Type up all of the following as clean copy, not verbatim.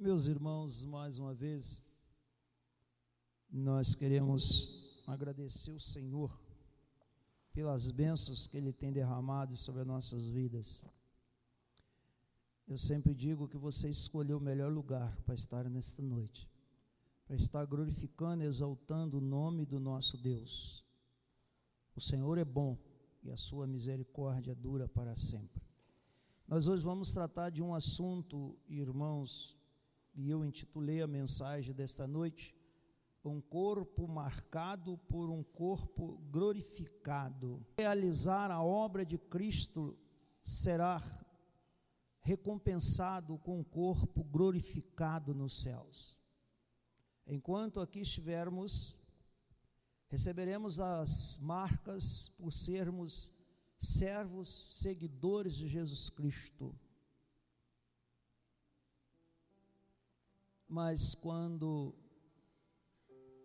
Meus irmãos, mais uma vez, nós queremos agradecer o Senhor pelas bênçãos que Ele tem derramado sobre as nossas vidas. Eu sempre digo que você escolheu o melhor lugar para estar nesta noite, para estar glorificando e exaltando o nome do nosso Deus. O Senhor é bom e a sua misericórdia dura para sempre. Nós hoje vamos tratar de um assunto, irmãos, e eu intitulei a mensagem desta noite, um corpo marcado por um corpo glorificado. Realizar a obra de Cristo será recompensado com um corpo glorificado nos céus. Enquanto aqui estivermos, receberemos as marcas por sermos servos, seguidores de Jesus Cristo. Mas quando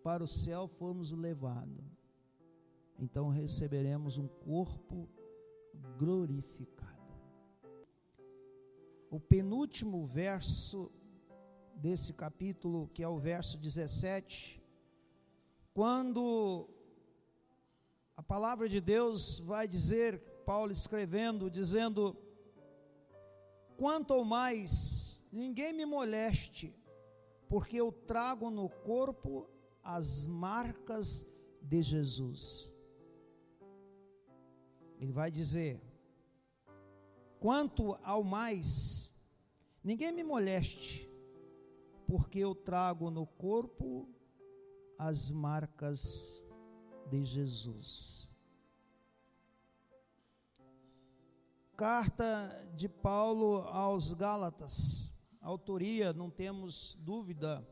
para o céu formos levados, então receberemos um corpo glorificado. O penúltimo verso desse capítulo, que é o verso 17, quando a palavra de Deus vai dizer, Paulo escrevendo, dizendo: quanto ao mais, ninguém me moleste, porque eu trago no corpo as marcas de Jesus. Ele vai dizer: quanto ao mais, ninguém me moleste, porque eu trago no corpo as marcas de Jesus. Carta de Paulo aos Gálatas, autoria, não temos dúvida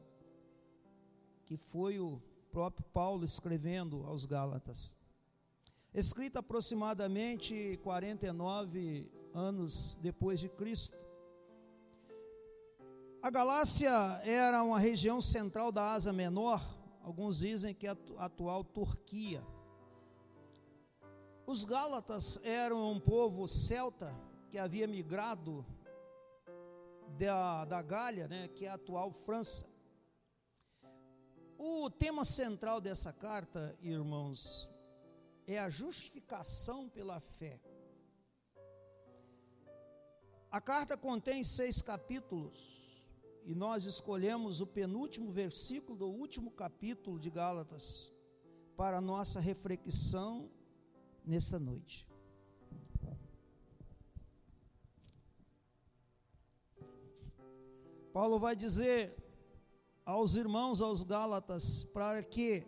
que foi o próprio Paulo escrevendo aos Gálatas, escrita aproximadamente 49 anos depois de Cristo. A Galácia era uma região central da Ásia Menor, alguns dizem que é a atual Turquia. Os Gálatas eram um povo celta que havia migrado da Gália, que é a atual França. O tema central dessa carta, irmãos, é a justificação pela fé. A carta contém 6 capítulos, e nós escolhemos o penúltimo versículo do último capítulo de Gálatas para a nossa reflexão nessa noite. Paulo vai dizer aos irmãos, aos Gálatas, para que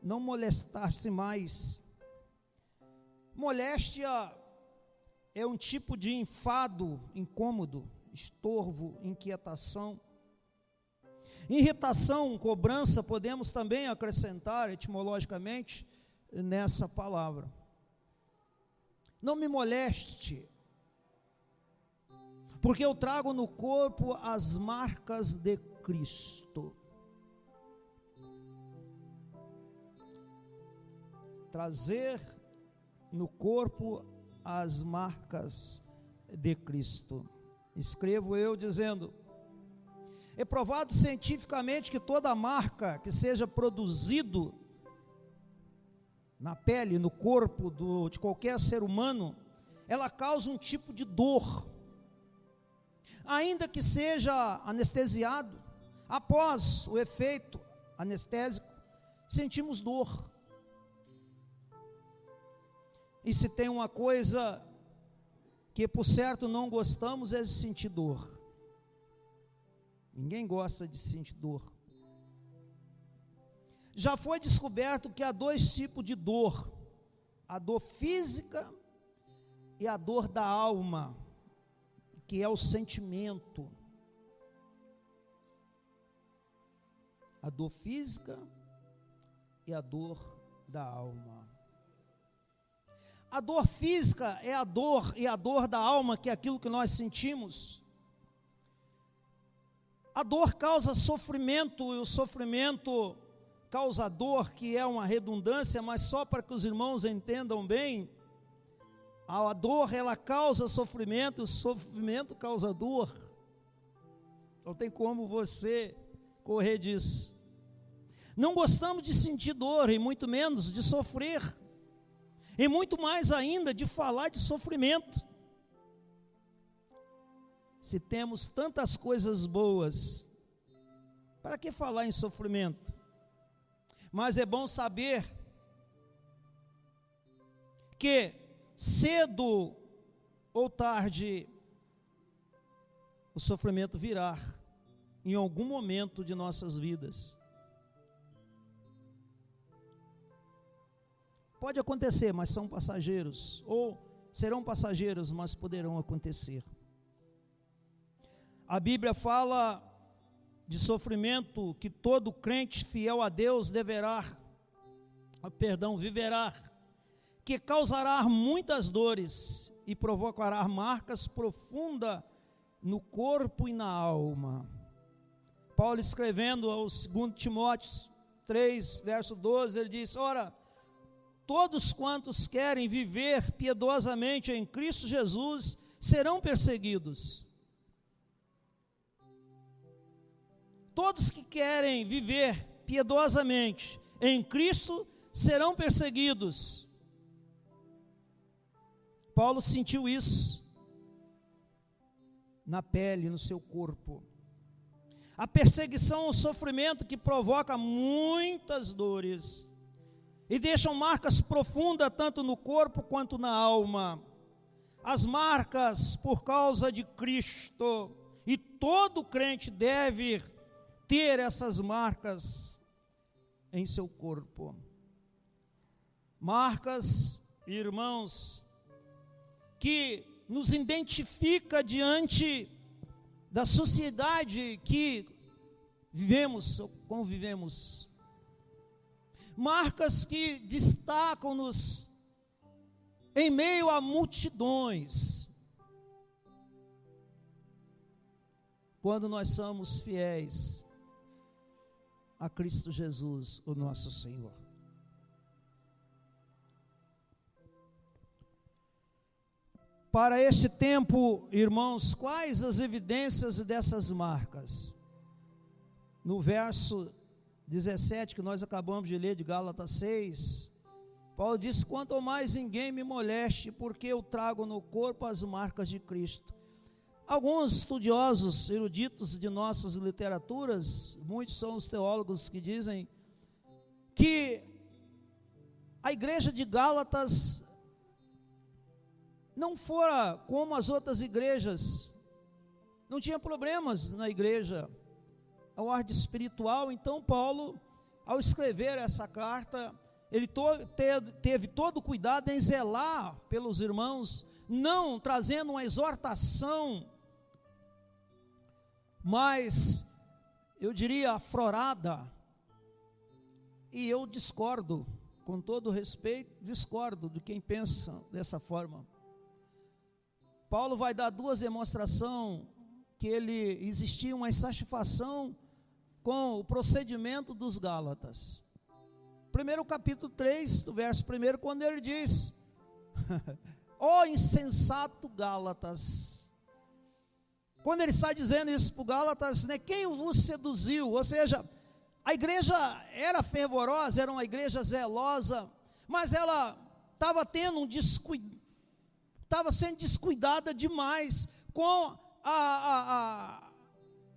não molestasse mais. Moléstia é um tipo de enfado, incômodo, estorvo, inquietação. Irritação, cobrança, podemos também acrescentar etimologicamente nessa palavra. Não me moleste, porque eu trago no corpo as marcas de Cristo. Trazer no corpo as marcas de Cristo. Escrevo eu dizendo: é provado cientificamente que toda marca que seja produzido na pele, no corpo de qualquer ser humano, ela causa um tipo de dor. Ainda que seja anestesiado, após o efeito anestésico, sentimos dor. E se tem uma coisa que por certo não gostamos, é de sentir dor. Ninguém gosta de sentir dor. Já foi descoberto que há 2 tipos de dor: a dor física e a dor da alma, que é o sentimento. A dor física e a dor da alma. A dor física é a dor, e a dor da alma, que é aquilo que nós sentimos. A dor causa sofrimento, e o sofrimento causa dor, que é uma redundância, mas só para que os irmãos entendam bem, a dor ela causa sofrimento, e o sofrimento causa dor. Não tem como você correr disso. Não gostamos de sentir dor, e muito menos de sofrer, e muito mais ainda de falar de sofrimento. Se temos tantas coisas boas, para que falar em sofrimento? Mas é bom saber que cedo ou tarde o sofrimento virá em algum momento de nossas vidas. Pode acontecer, mas são passageiros, ou serão passageiros, mas poderão acontecer. A Bíblia fala de sofrimento que todo crente fiel a Deus viverá, que causará muitas dores e provocará marcas profundas no corpo e na alma. Paulo, escrevendo ao 2 Timóteo 3, verso 12, ele diz: ora, todos quantos querem viver piedosamente em Cristo Jesus serão perseguidos. Todos que querem viver piedosamente em Cristo serão perseguidos. Paulo sentiu isso na pele, no seu corpo. A perseguição, o sofrimento que provoca muitas dores e deixam marcas profundas tanto no corpo quanto na alma. As marcas por causa de Cristo, e todo crente deve ter essas marcas em seu corpo. Marcas, irmãos, que nos identifica diante da sociedade que vivemos, convivemos. Marcas que destacam-nos em meio a multidões, quando nós somos fiéis a Cristo Jesus, o nosso Senhor. Para este tempo, irmãos, quais as evidências dessas marcas? No verso 17, que nós acabamos de ler, de Gálatas 6, Paulo diz: quanto mais ninguém me moleste, porque eu trago no corpo as marcas de Cristo. Alguns estudiosos, eruditos de nossas literaturas, muitos são os teólogos que dizem que a igreja de Gálatas não fora como as outras igrejas, não tinha problemas na igreja, a ordem espiritual. Então Paulo, ao escrever essa carta, ele teve todo o cuidado em zelar pelos irmãos, não trazendo uma exortação, mas eu diria aflorada, e eu discordo, com todo respeito, discordo de quem pensa dessa forma. Paulo vai dar duas demonstrações que existia uma insatisfação com o procedimento dos Gálatas. Primeiro, capítulo 3, do verso 1, quando ele diz: ó insensato Gálatas. Quando ele está dizendo isso para o Gálatas, né, quem vos seduziu? Ou seja, a igreja era fervorosa, era uma igreja zelosa, mas ela estava tendo estava sendo descuidada demais com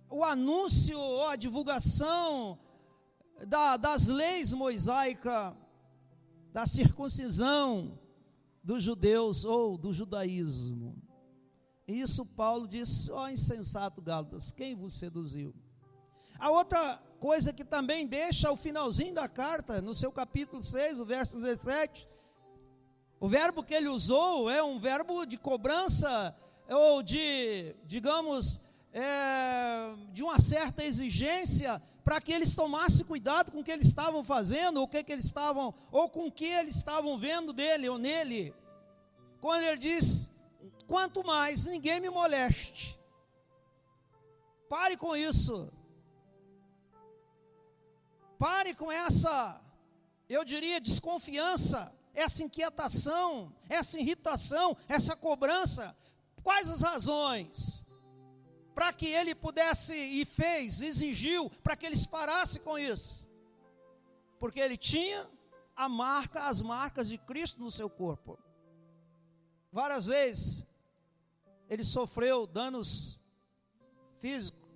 o anúncio ou a divulgação das leis mosaicas, da circuncisão dos judeus ou do judaísmo. Isso Paulo disse: ó insensato Gálatas, quem vos seduziu? A outra coisa que também deixa o finalzinho da carta, no seu capítulo 6, o verso 17, o verbo que ele usou é um verbo de cobrança, ou de, digamos, de uma certa exigência, para que eles tomassem cuidado com o que eles estavam fazendo, ou com o que eles estavam vendo dele ou nele. Quando ele diz: quanto mais ninguém me moleste. Pare com isso. Pare com essa, eu diria, desconfiança, essa inquietação, essa irritação, essa cobrança. Quais as razões? para que ele pudesse, e fez, exigiu, para que eles parassem com isso. Porque ele tinha as marcas de Cristo no seu corpo. Várias vezes ele sofreu danos físicos,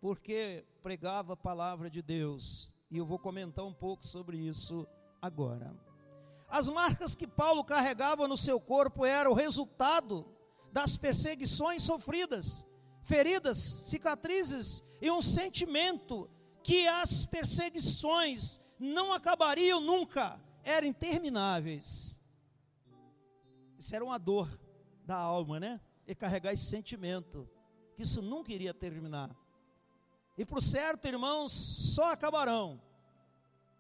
porque pregava a palavra de Deus. E eu vou comentar um pouco sobre isso agora. As marcas que Paulo carregava no seu corpo eram o resultado das perseguições sofridas, feridas, cicatrizes e um sentimento que as perseguições não acabariam nunca, eram intermináveis. Isso era uma dor da alma, né? E carregar esse sentimento, que isso nunca iria terminar. E por certo, irmãos, só acabarão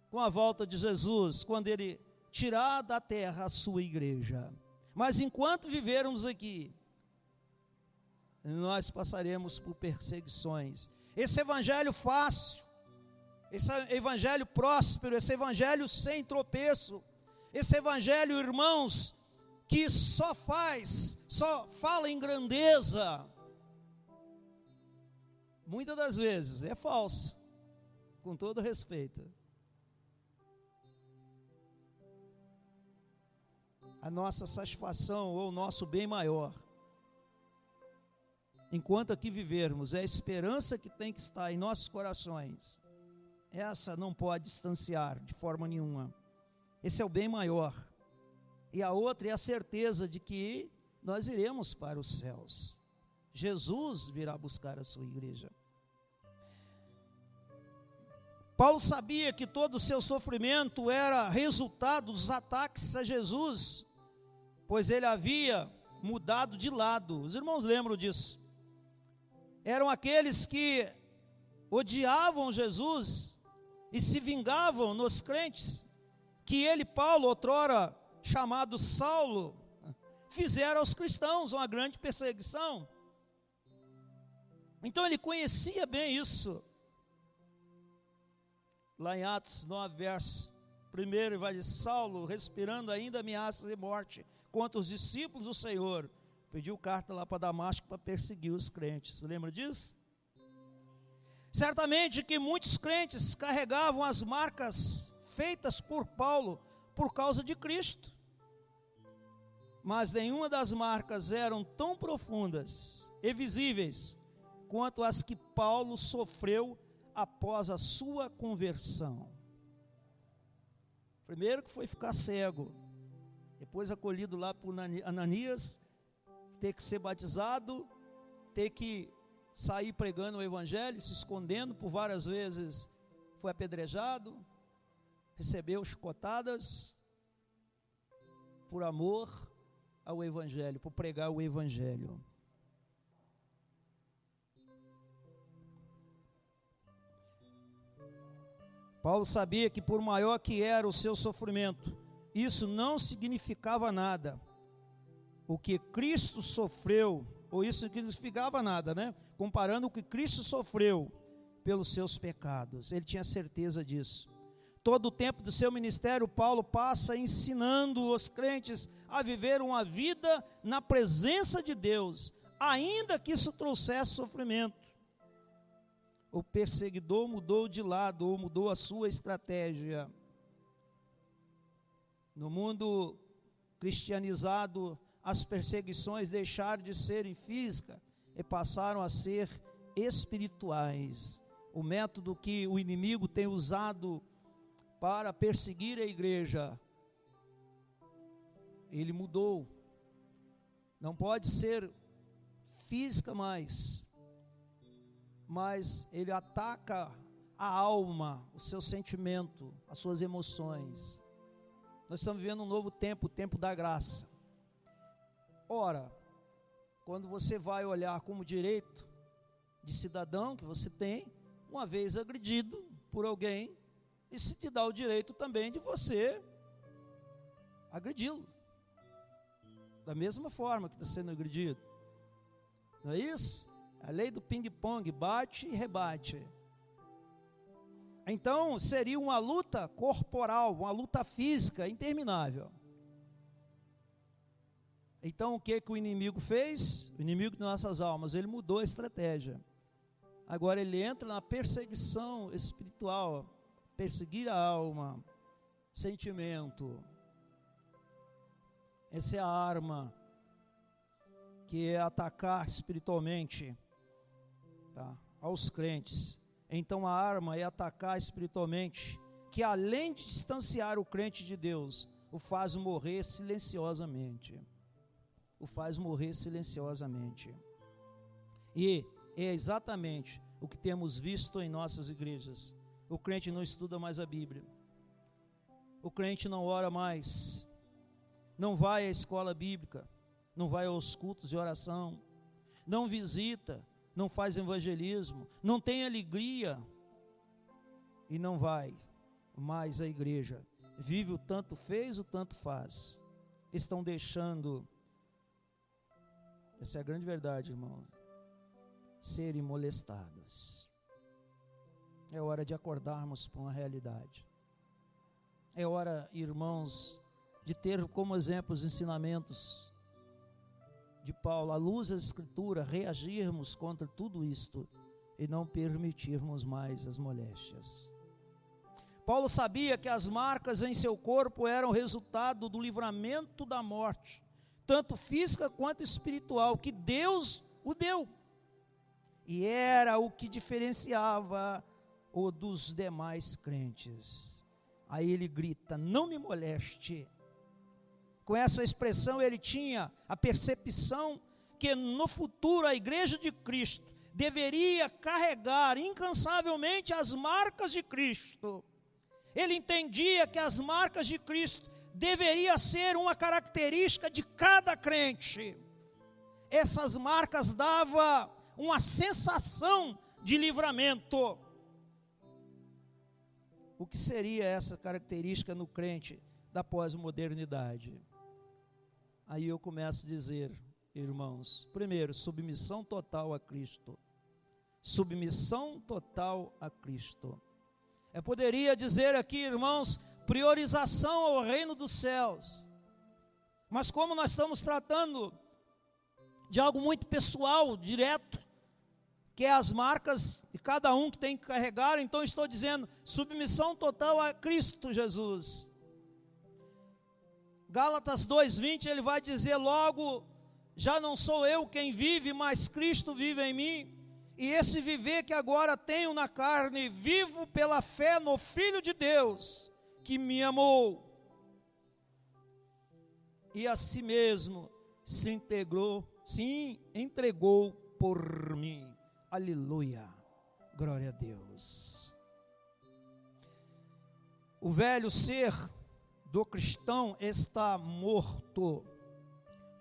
com a volta de Jesus, quando ele tirar da terra a sua igreja. Mas enquanto vivermos aqui, nós passaremos por perseguições. Esse evangelho fácil, esse evangelho próspero, esse evangelho sem tropeço, esse evangelho, irmãos, que só fala em grandeza, muitas das vezes é falso, com todo respeito. A nossa satisfação ou o nosso bem maior, enquanto aqui vivermos, é a esperança que tem que estar em nossos corações. Essa não pode distanciar de forma nenhuma. Esse é o bem maior. E a outra é a certeza de que nós iremos para os céus. Jesus virá buscar a sua igreja. Paulo sabia que todo o seu sofrimento era resultado dos ataques a Jesus, pois ele havia mudado de lado. Os irmãos lembram disso? Eram aqueles que odiavam Jesus e se vingavam nos crentes, que ele, Paulo, outrora chamado Saulo, fizeram aos cristãos uma grande perseguição. Então ele conhecia bem isso. Lá em Atos 9, verso 1, ele vai dizer: Saulo, respirando ainda ameaças de morte contra os discípulos do Senhor, pediu carta lá para Damasco para perseguir os crentes. Lembra disso? Certamente que muitos crentes carregavam as marcas feitas por Paulo por causa de Cristo, mas nenhuma das marcas eram tão profundas e visíveis quanto as que Paulo sofreu após a sua conversão. Primeiro que foi ficar cego, depois acolhido lá por Ananias, ter que ser batizado, ter que sair pregando o evangelho, se escondendo, por várias vezes foi apedrejado, recebeu chicotadas por amor ao evangelho, por pregar o evangelho. Paulo sabia que por maior que era o seu sofrimento, isso não significava nada. O que Cristo sofreu, ou isso não significava nada, né? Comparando o que Cristo sofreu pelos seus pecados, ele tinha certeza disso. Todo o tempo do seu ministério, Paulo passa ensinando os crentes a viver uma vida na presença de Deus, ainda que isso trouxesse sofrimento. O perseguidor mudou de lado, ou mudou a sua estratégia. No mundo cristianizado, as perseguições deixaram de serem físicas e passaram a ser espirituais. O método que o inimigo tem usado para perseguir a igreja, ele mudou. Não pode ser física mais, mas ele ataca a alma, o seu sentimento, as suas emoções. Nós estamos vivendo um novo tempo, o tempo da graça. Ora, quando você vai olhar como direito de cidadão que você tem, uma vez agredido por alguém, isso te dá o direito também de você agredi-lo, da mesma forma que está sendo agredido. Não é isso? A lei do ping-pong, bate e rebate. Então, seria uma luta corporal, uma luta física interminável. Então o que o inimigo fez? O inimigo de nossas almas, ele mudou a estratégia. Agora ele entra na perseguição espiritual, perseguir a alma, sentimento. Essa é a arma, que é atacar espiritualmente, tá, aos crentes. Então a arma é atacar espiritualmente, que além de distanciar o crente de Deus, o faz morrer silenciosamente. O faz morrer silenciosamente. E é exatamente o que temos visto em nossas igrejas. O crente não estuda mais a Bíblia. O crente não ora mais. Não vai à escola bíblica. Não vai aos cultos de oração. Não visita. Não faz evangelismo. Não tem alegria. E não vai mais à igreja. Vive o tanto fez, o tanto faz. Estão deixando, essa é a grande verdade, irmão, serem molestadas. É hora de acordarmos para uma realidade. É hora, irmãos, de ter como exemplo os ensinamentos de Paulo, à luz da Escritura, reagirmos contra tudo isto e não permitirmos mais as moléstias. Paulo sabia que as marcas em seu corpo eram resultado do livramento da morte, tanto física quanto espiritual, que Deus o deu. E era o que diferenciava o dos demais crentes. Aí ele grita: não me moleste. Com essa expressão ele tinha a percepção que no futuro a igreja de Cristo deveria carregar incansavelmente as marcas de Cristo. Ele entendia que as marcas de Cristo deveria ser uma característica de cada crente. Essas marcas davam uma sensação de livramento. O que seria essa característica no crente da pós-modernidade? Aí eu começo a dizer, irmãos, primeiro, submissão total a Cristo. Submissão total a Cristo. Eu poderia dizer aqui, irmãos, priorização ao reino dos céus. Mas como nós estamos tratando de algo muito pessoal, direto, que é as marcas de cada um que tem que carregar, então estou dizendo submissão total a Cristo Jesus. Gálatas 2:20, ele vai dizer logo: já não sou eu quem vive, mas Cristo vive em mim. E esse viver que agora tenho na carne, vivo pela fé no Filho de Deus, que me amou e a si mesmo se entregou por mim. Aleluia, glória a Deus. O velho ser do cristão está morto,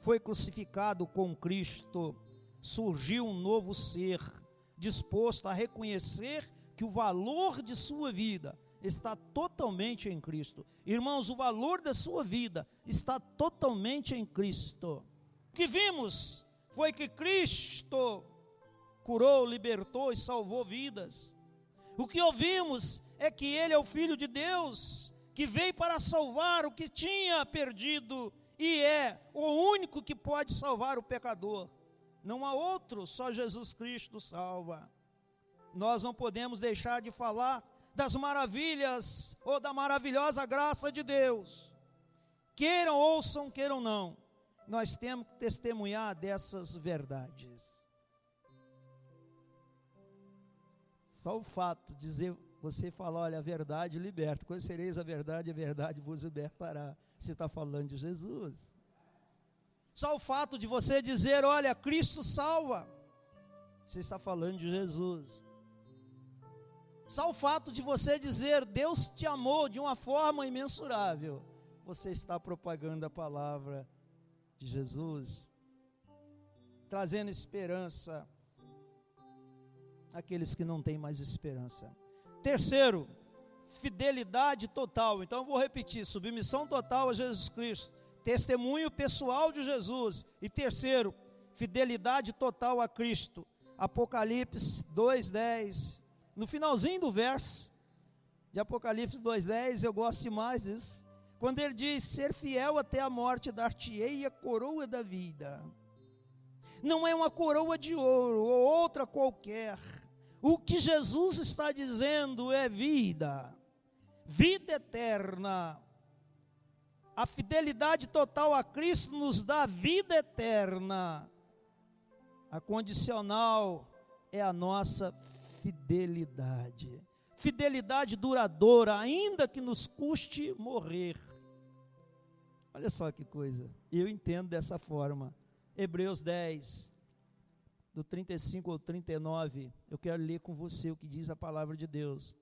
foi crucificado com Cristo, surgiu um novo ser, disposto a reconhecer que o valor de sua vida está totalmente em Cristo. Irmãos, o valor da sua vida está totalmente em Cristo. O que vimos foi que Cristo curou, libertou e salvou vidas. O que ouvimos é que Ele é o Filho de Deus, que veio para salvar o que tinha perdido, e é o único que pode salvar o pecador. Não há outro, só Jesus Cristo salva. Nós não podemos deixar de falar das maravilhas ou da maravilhosa graça de Deus. Queiram, ouçam, queiram não, nós temos que testemunhar dessas verdades. Só o fato de dizer, você falar, olha, a verdade liberta, conhecereis a verdade vos libertará. Você está falando de Jesus. Só o fato de você dizer, olha, Cristo salva, você está falando de Jesus. Só o fato de você dizer, Deus te amou de uma forma imensurável, você está propagando a palavra de Jesus, trazendo esperança àqueles que não têm mais esperança. Terceiro, fidelidade total. Então eu vou repetir, submissão total a Jesus Cristo, testemunho pessoal de Jesus. E terceiro, fidelidade total a Cristo. Apocalipse 2:10. No finalzinho do verso de Apocalipse 2:10, eu gosto demais disso. Quando ele diz, ser fiel até a morte, dar-te-ei a coroa da vida. Não é uma coroa de ouro ou outra qualquer. O que Jesus está dizendo é vida, vida eterna. A fidelidade total a Cristo nos dá vida eterna. A condicional é a nossa fidelidade. Fidelidade duradoura, ainda que nos custe morrer. Olha só que coisa, eu entendo dessa forma. Hebreus 10, do 35 ao 39, eu quero ler com você o que diz a palavra de Deus.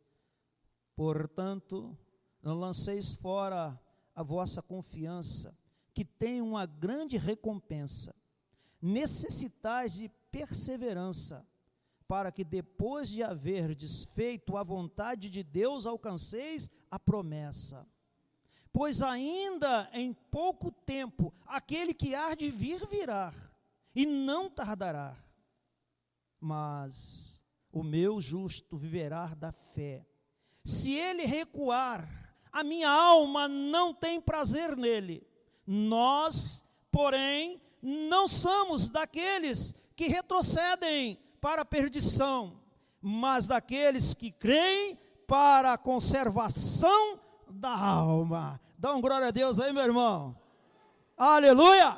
Portanto, não lanceis fora a vossa confiança, que tem uma grande recompensa. Necessitais de perseverança, para que depois de haverdes feito a vontade de Deus, alcanceis a promessa. Pois ainda em pouco tempo, aquele que há de vir virá, e não tardará. Mas o meu justo viverá da fé. Se ele recuar, a minha alma não tem prazer nele. Nós, porém, não somos daqueles que retrocedem para a perdição, mas daqueles que creem para a conservação da alma. Dá um glória a Deus aí, meu irmão. Aleluia!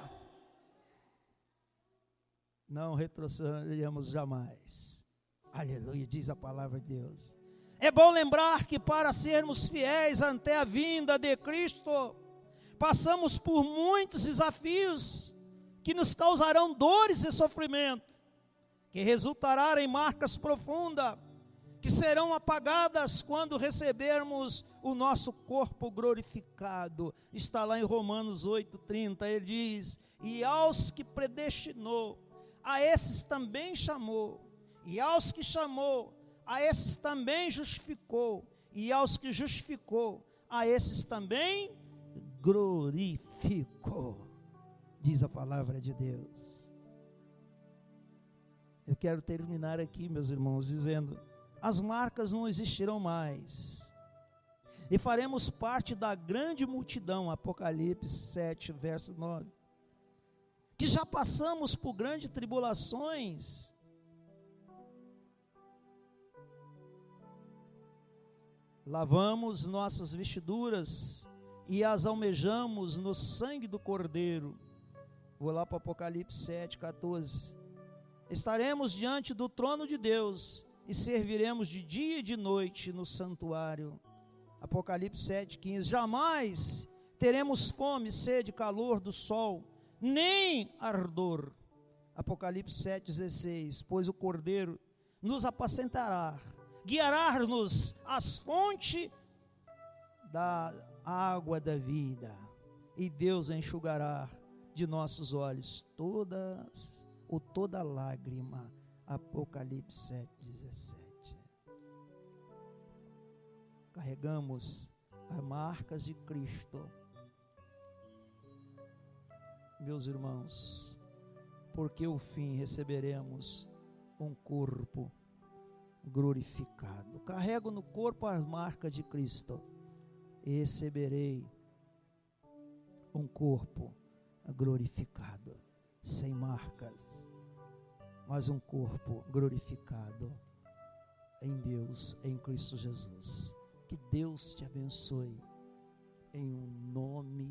Não retrocederemos jamais. Aleluia, diz a palavra de Deus. É bom lembrar que para sermos fiéis até a vinda de Cristo, passamos por muitos desafios que nos causarão dores e sofrimento, que resultarão em marcas profundas, que serão apagadas quando recebermos o nosso corpo glorificado. Está lá em Romanos 8:30, ele diz, e aos que predestinou, a esses também chamou, e aos que chamou, a esses também justificou, e aos que justificou, a esses também glorificou, diz a palavra de Deus. Eu quero terminar aqui, meus irmãos, dizendo, as marcas não existirão mais, e faremos parte da grande multidão, Apocalipse 7, verso 9, que já passamos por grandes tribulações, lavamos nossas vestiduras e as almejamos no sangue do Cordeiro. Vou lá para o Apocalipse 7, 14. Estaremos diante do trono de Deus e serviremos de dia e de noite no santuário. Apocalipse 7, 15. Jamais teremos fome, sede, calor do sol, nem ardor. Apocalipse 7, 16. Pois o Cordeiro nos apacentará, guiará-nos às fontes da água da vida, e Deus enxugará de nossos olhos toda lágrima. Apocalipse 7, 17. Carregamos as marcas de Cristo, meus irmãos, porque o fim receberemos um corpo glorificado. Carrego no corpo as marcas de Cristo e receberei um corpo glorificado, sem marcas, mas um corpo glorificado em Deus, em Cristo Jesus. Que Deus te abençoe, em um nome